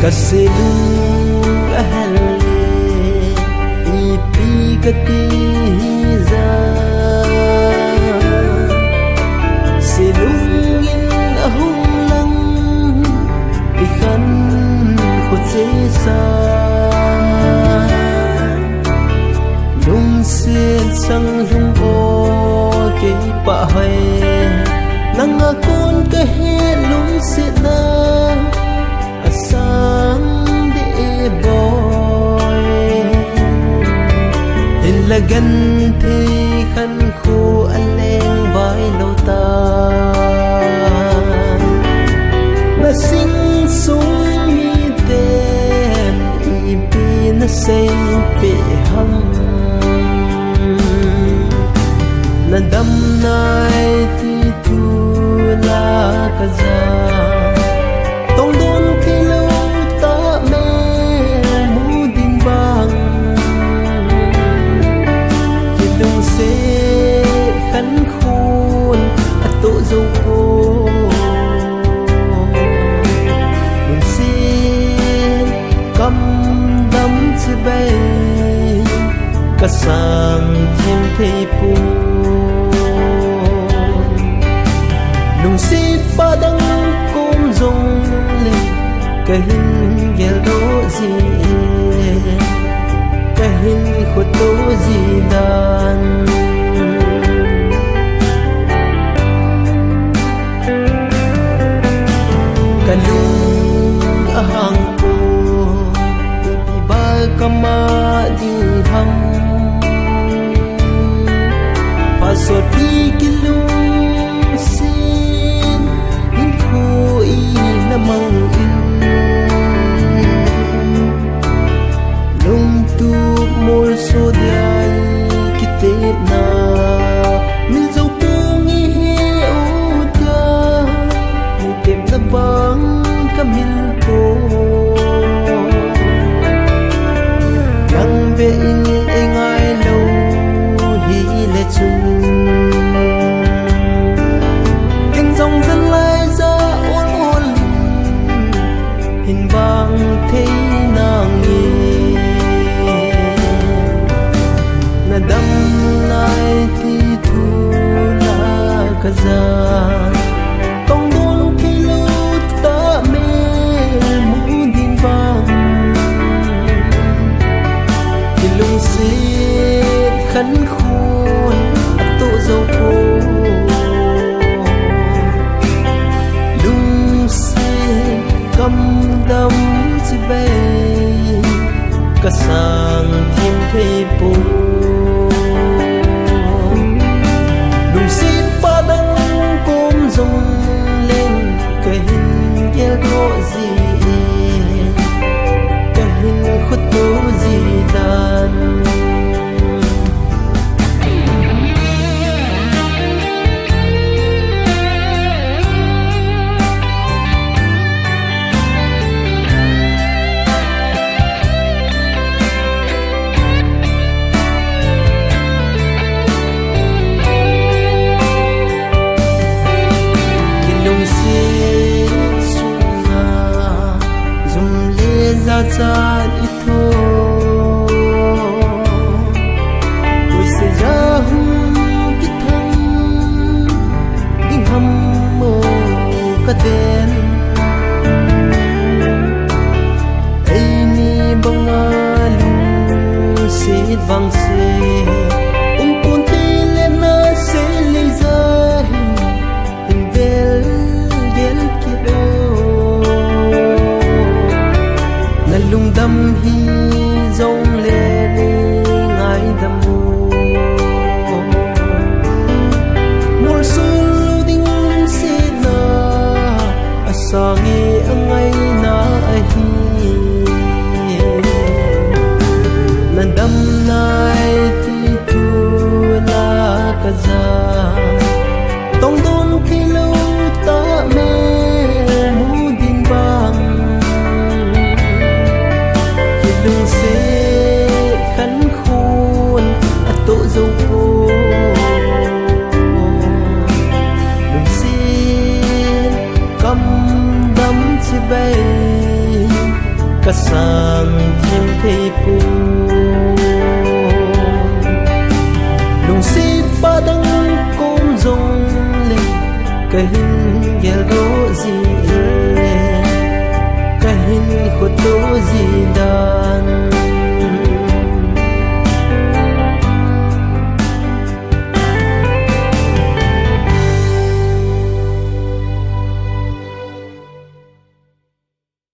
Kasilung ahale ipi katiza silungin ahung lang ikan kutsesa lung sin sang lung o ke pa hai nang akon ka he lung sin na sang de boy ilagan thi khan khu aleng vai lo ta na sing sung mi tem ipi na say pe ham na dam nai ti tu la kaza tong don khăn khuôn tổ dâu khô đừng xin căm đắm chữ bay cả sang thêm thầy buồn đừng xin ba đắng cũng dùng lên cái hình ghé đố gì cái hình khổ tố gì đàn kalung ahang ko iba kama di ham pasot di kilung sin in ko i namang in lung tu mol so diay kite na min dấu kung i uta mu tem na bang kamil ko nang be in engai lo hi le chung kinh dòng dân lai ra ôn ôn hình vang thế nàng nghi na đâm lại thì thu la kaza khăn khuôn tổ dâu khô lung xe căm đắm chữ bay cả sang thêm thầy buồn lung xin ba đắng cũng dùng lên cái hình ghé gỗ gì cái hình khuất tố gì đàn ra itu tôi sẽ ra hung kithang ding ham mo ka den